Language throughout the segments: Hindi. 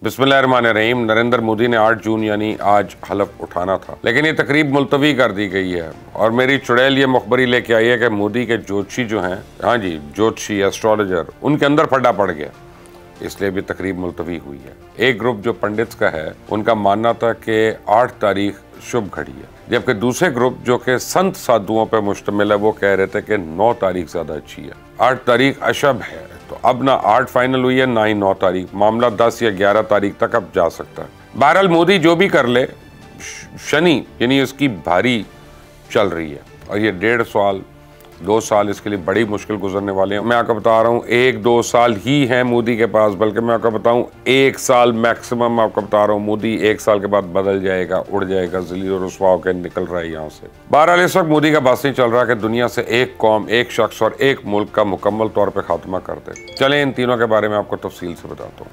बिस्मिल्लाहिर्रहमानिर्रहीम। नरेंद्र मोदी ने 8 जून यानी आज हलफ उठाना था, लेकिन ये तकरीब मुलतवी कर दी गई है और मेरी चुड़ैल ये मुखबरी लेके आई है कि मोदी के ज्योतिषी जो हैं, हाँ जी ज्योतिषी एस्ट्रोलॉजर, उनके अंदर फड्डा पड़ गया, इसलिए भी तकरीब मुलतवी हुई है। एक ग्रुप जो पंडित का है उनका मानना था कि 8 तारीख शुभ घड़ी है, जबकि दूसरे ग्रुप जो कि संत साधुओं पर मुश्तमिल है वो कह रहे थे कि 9 तारीख ज्यादा अच्छी है। 8 तारीख अशुभ है, तो अब ना 8 फाइनल हुई है ना ही 9 तारीख, मामला 10 या 11 तारीख तक अब जा सकता है। बहरहाल मोदी जो भी कर ले, शनि यानी उसकी भारी चल रही है और ये 1.5 साल 2 साल इसके लिए बड़ी मुश्किल गुजरने वाले हैं। मैं आपको बता रहा हूँ 1-2 साल ही है मोदी के पास, बल्कि मैं आपको बताऊँ 1 साल मैक्सिमम। आपको बता रहा हूँ मोदी 1 साल के बाद बदल जाएगा, उड़ जाएगा, ज़लील और रुसवा होकर निकल रहा है यहाँ से। बहरहाल इस वक्त मोदी का बस नहीं चल रहा कि दुनिया से एक कौम, एक शख्स और एक मुल्क का मुकम्मल तौर पर खात्मा कर दे। चलें इन तीनों के बारे में आपको तफसील से बताता हूँ।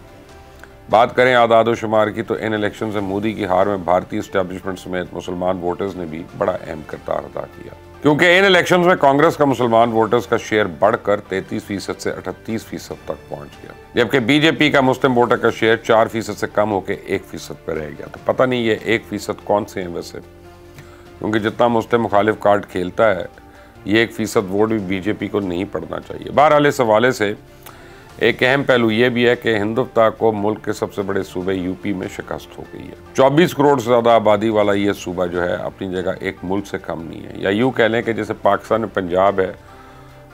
बात करें आदाद शुमार की, तो इन इलेक्शन से मोदी की हार में भारतीय इस्टेब्लिशमेंट समेत मुसलमान वोटर्स ने भी बड़ा अहम किरदार अदा किया, क्योंकि इन इलेक्शंस में कांग्रेस का मुसलमान वोटर्स का शेयर बढ़कर 33% से 38% तक पहुंच गया, जबकि बीजेपी का मुस्लिम वोटर का शेयर 4% से कम होकर 1% पर रह गया। तो पता नहीं ये 1% कौन से हैं वैसे, क्योंकि जितना मुस्लिम मुखालिफ कार्ड खेलता है ये 1% वोट भी बीजेपी को नहीं पड़ना चाहिए। बहरहाल इस हवाले से एक अहम पहलू यह भी है कि हिंदुत्व को मुल्क के सबसे बड़े सूबे यूपी में शिकस्त हो गई है। 24 करोड़ से ज़्यादा आबादी वाला ये सूबा जो है अपनी जगह एक मुल्क से कम नहीं है, या यूँ कह लें कि जैसे पाकिस्तान में पंजाब है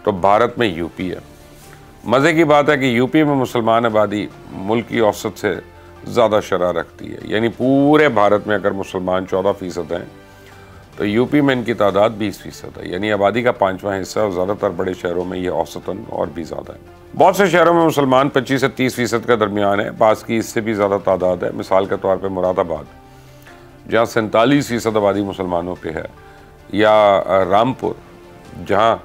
तो भारत में यूपी है। मज़े की बात है कि यूपी में मुसलमान आबादी मुल्क की औसत से ज़्यादा शरह रखती है, यानी पूरे भारत में अगर मुसलमान 14% हैं तो यूपी में इनकी तादाद 20% है, यानी आबादी का 5वां हिस्सा, और ज़्यादातर बड़े शहरों में ये औसतन और भी ज़्यादा है। बहुत से शहरों में मुसलमान 25 से 30% के दरमियान है, पास की इससे भी ज़्यादा तादाद है। मिसाल के तौर पर मुरादाबाद जहाँ 47% आबादी मुसलमानों पे है, या रामपुर जहाँ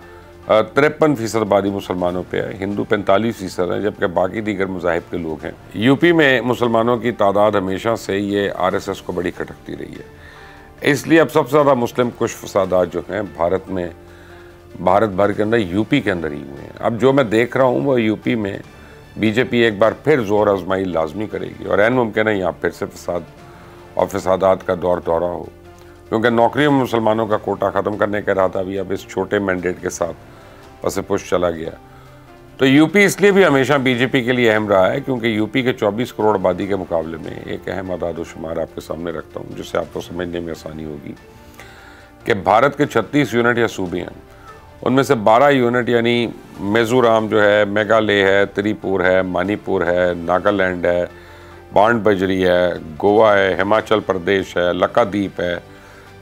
53% आबादी मुसलमानों पे है, हिंदू 45% है, जबकि बाकी दीगर मज़ाहिब के लोग हैं। यूपी में मुसलमानों की तादाद हमेशा से ये RSS को बड़ी खटकती रही है, इसलिए अब सबसे ज़्यादा मुस्लिम कुछ फसादात जो हैं भारत भर के अंदर यूपी के अंदर ही हुए हैं। अब जो मैं देख रहा हूँ वो यूपी में बीजेपी एक बार फिर जोर आजमाई लाजमी करेगी और ऐन मुमकिन है यहाँ फिर से फसाद और फसादात का दौरा हो, क्योंकि नौकरियों में मुसलमानों का कोटा ख़त्म करने का इरादा भी अब इस छोटे मैंडेट के साथ पसे पुश चला गया। तो यूपी इसलिए भी हमेशा बीजेपी के लिए अहम रहा है क्योंकि यूपी के 24 करोड़ आबादी के मुकाबले में एक अहम आदाद शुमार आपके सामने रखता हूँ जिससे आपको समझने में आसानी होगी कि भारत के 36 यूनिट या सूबे हैं, उनमें से 12 यूनिट यानी मिज़ोरम जो है, मेघालय है, त्रिपुर है, मणिपुर है, नागालैंड है, बांड बजरी है, गोवा है, हिमाचल प्रदेश है, लक्षद्वीप है,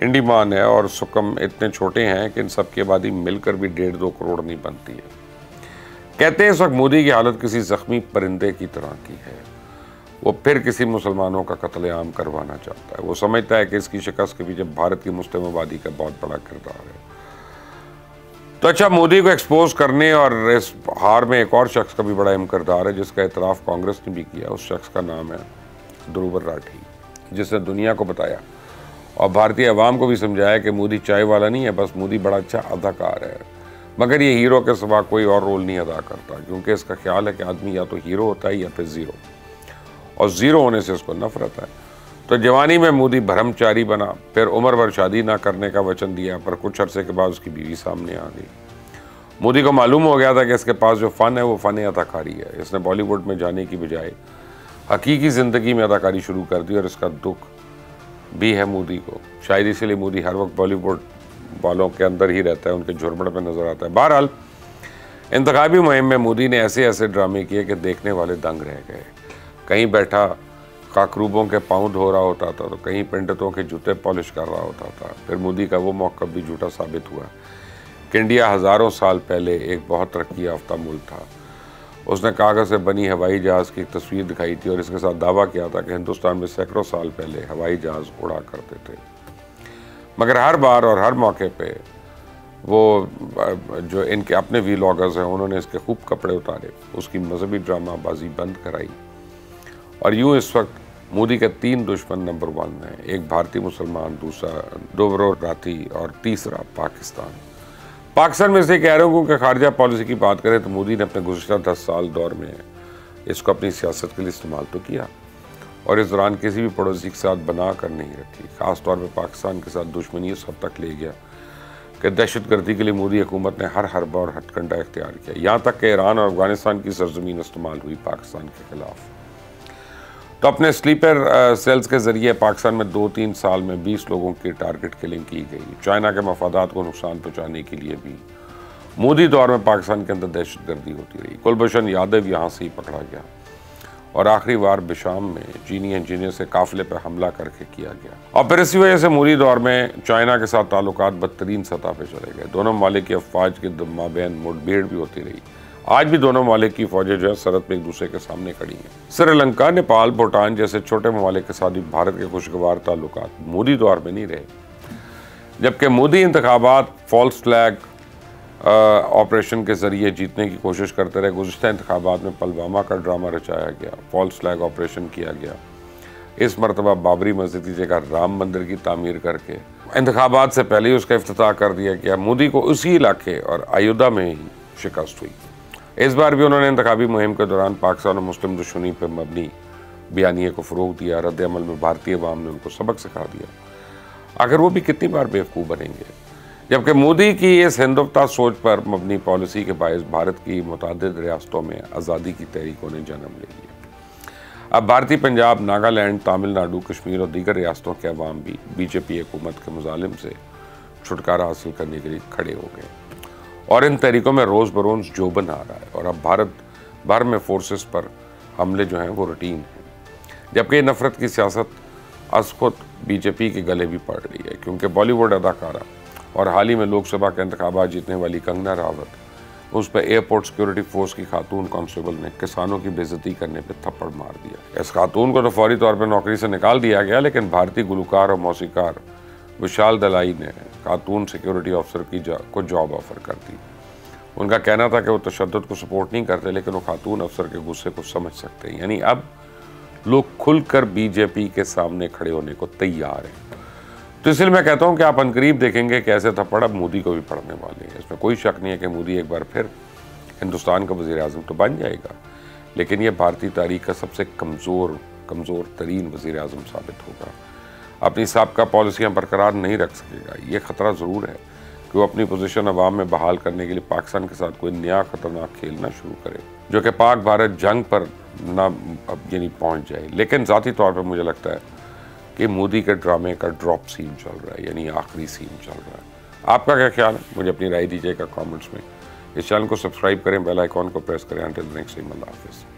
अंडमान है और सुकम इतने छोटे हैं कि इन सब की आबादी मिलकर भी 1.5-2 करोड़ नहीं बनती है। कहते हैं इस वक्त मोदी की हालत किसी ज़ख्मी परिंदे की तरह की है, वो फिर किसी मुसलमानों का कत्लेआम करवाना चाहता है। वो समझता है कि इसकी शिकस्त के पीछे भारत की मुस्लिम आबादी का बहुत बड़ा किरदार है। तो अच्छा, मोदी को एक्सपोज करने और इस हार में एक और शख्स का भी बड़ा अहम किरदार है जिसका इतराफ़ कांग्रेस ने भी किया। उस शख्स का नाम है ध्रुव राठी, जिसने दुनिया को बताया और भारतीय अवाम को भी समझाया कि मोदी चाय वाला नहीं है, बस मोदी बड़ा अच्छा अदाकार है, मगर ये हीरो के सिवा कोई और रोल नहीं अदा करता, क्योंकि इसका ख्याल है कि आदमी या तो हीरो होता है या फिर ज़ीरो, और ज़ीरो होने से उसको नफरत है। तो जवानी में मोदी ब्रह्मचारी बना, फिर उम्र भर शादी ना करने का वचन दिया, पर कुछ अरसे के बाद उसकी बीवी सामने आ गई। मोदी को मालूम हो गया था कि इसके पास जो फ़न है वो फ़न अदाकारी है। इसने बॉलीवुड में जाने की बजाय हकीकी ज़िंदगी में अदाकारी शुरू कर दी और इसका दुख भी है मोदी को। शायद इसीलिए मोदी हर वक्त बॉलीवुड वालों के अंदर ही रहता है, उनके झुरमट में नज़र आता है। बहरहाल इंतखाबी मुहिम में मोदी ने ऐसे ऐसे ड्रामे किए कि देखने वाले दंग रह गए। कहीं बैठा काकरूबों के पाँव धो रहा होता था, तो कहीं पंडितों के जूते पॉलिश कर रहा होता था। फिर मोदी का वो मौक़िफ़ भी झूठा साबित हुआ कि इंडिया हज़ारों साल पहले एक बहुत तरक्की याफ्ता मुल्क था। उसने कागज़ से बनी हवाई जहाज़ की तस्वीर दिखाई थी और इसके साथ दावा किया था कि हिंदुस्तान में सैकड़ों साल पहले हवाई जहाज़ उड़ा करते थे। मगर हर बार और हर मौके पे वो जो इनके अपने वीलॉगर्स हैं उन्होंने इसके खूब कपड़े उतारे, उसकी मजहबी ड्रामाबाजी बंद कराई, और यूँ इस वक्त मोदी के 3 दुश्मन नंबर 1 हैं। एक भारतीय मुसलमान, दूसरा ध्रुव राठी और तीसरा पाकिस्तान में से कह रहा हूँ कि खारजा पॉलिसी की बात करें तो मोदी ने अपने गुज़श्ता 10 साल दौर में इसको अपनी सियासत के लिए इस्तेमाल तो किया, और इस दौरान किसी भी पड़ोसी के साथ बना कर नहीं रखी। ख़ास तौर पर पाकिस्तान के साथ दुश्मनी इस हद तक ले गया कि दहशतगर्दी के लिए मोदी हुकूमत ने हर हरबा और हथकंडा इख्तियार किया। यहाँ तक कि ईरान और अफगानिस्तान की सरजमीन इस्तेमाल हुई पाकिस्तान के खिलाफ। तो अपने स्लीपर सेल्स के ज़रिए पाकिस्तान में 2-3 साल में 20 लोगों की टारगेट किलिंग की गई। चाइना के मफादात को नुकसान पहुँचाने के लिए भी मोदी दौर में पाकिस्तान के अंदर दहशतगर्दी होती रही। कुलभूषण यादव यहाँ से ही पकड़ा गया और आखिरी बार बिशाम में चीनी इंजीनियर से काफिले पर हमला करके किया गया। और फिर इसी वजह से मोदी दौर में चाइना के साथ ताल्लुकात बदतरीन सतह पर चले गए। दोनों ममालिक की अफवाज के माबैन मुठभेड़ भी होती रही। आज भी दोनों ममालिक की फौजें जो है सरहद पे एक दूसरे के सामने खड़ी हैं। श्रीलंका, नेपाल, भूटान जैसे छोटे ममालिक के साथ भी भारत के खुशगवार ताल्लुकात मोदी दौर में नहीं रहे। जबकि मोदी इंतखाबात फॉल्स फ्लैग ऑपरेशन के ज़रिए जीतने की कोशिश करते रहे। गुज़िश्ता इंतखाबात में पुलवामा का ड्रामा रचाया गया, फॉल्स फ्लैग ऑपरेशन किया गया। इस मरतबा बाबरी मस्जिद की जगह राम मंदिर की तामीर करके इंतखाबात से पहले ही उसका इफ्तिताह कर दिया गया। मोदी को उसी इलाके और अयोध्या में ही शिकस्त हुई। इस बार भी उन्होंने इंतखाबी मुहिम के दौरान पाकिस्तान और मुस्लिम दुश्मनी पर मबनी बयानिए को फ़रोग़ दिया। रद्द अमल में भारतीय अवाम ने उनको सबक सिखा दिया। आखिर वो भी कितनी बार बेवकूफ़ बनेंगे। जबकि मोदी की इस हिंदुत्व सोच पर मबनी पॉलिसी के बायस भारत की मुतअद्दिद रियासतों में आज़ादी की तहरीकों ने जन्म ले लिया। अब भारतीय पंजाब, नागालैंड, तमिलनाडु, कश्मीर और दीगर रियासतों के अवाम भी बीजेपी हुकूमत के मुजालिम से छुटकारा हासिल करने के लिए खड़े हो गए और इन तहरीकों में रोज़ बरोज़ जोबन आ रहा है। और अब भारत भर में फोर्सेस पर हमले जो हैं वो रूटीन हैं। जबकि नफरत की सियासत अस खुद बीजेपी के गले भी पड़ रही है, क्योंकि बॉलीवुड अदाकारा और हाल ही में लोकसभा के इंतखाबात जीतने वाली कंगना रावत, उस पर एयरपोर्ट सिक्योरिटी फोर्स की खातून कांस्टेबल ने किसानों की बेइज्जती करने पर थप्पड़ मार दिया। इस खातून को तो फौरी तौर पर नौकरी से निकाल दिया गया, लेकिन भारतीय गुलकार और मौसीकार विशाल दलाई ने खातून सिक्योरिटी अफसर को जॉब ऑफर कर दी। उनका कहना था कि वो तशद्दुद को सपोर्ट नहीं करते, लेकिन वो खातून अफसर के गुस्से को समझ सकते हैं। यानी अब लोग खुलकर बीजेपी के सामने खड़े होने को तैयार हैं। तो इसलिए मैं कहता हूं कि आप अनकरीब देखेंगे कि ऐसे थप्पड़ अब मोदी को भी पड़ने वाले हैं। इसमें कोई शक नहीं है कि मोदी एक बार फिर हिंदुस्तान का वज़ीर आज़म तो बन जाएगा, लेकिन यह भारतीय तारीख का सबसे कमज़ोर तरीन वज़ीर आज़म साबित होगा। अपनी साबका पॉलिसियाँ बरकरार नहीं रख सकेगा। ये ख़तरा ज़रूर है कि वो अपनी पोजीशन अवाम में बहाल करने के लिए पाकिस्तान के साथ कोई नया ख़तरनाक खेलना शुरू करे, जो कि पाक भारत जंग पर ना यानी पहुँच जाए। लेकिन ज़ाती तौर पर मुझे लगता है कि मोदी के ड्रामे का ड्रॉप सीन चल रहा है, यानी आखिरी सीन चल रहा है। आपका क्या ख्याल है? मुझे अपनी राय दीजिएगा कमेंट्स में। इस चैनल को सब्सक्राइब करें, बेल आइकॉन को प्रेस करें। अंटिल नेक्स्ट टाइम, अल्लाह हाफ़िज़।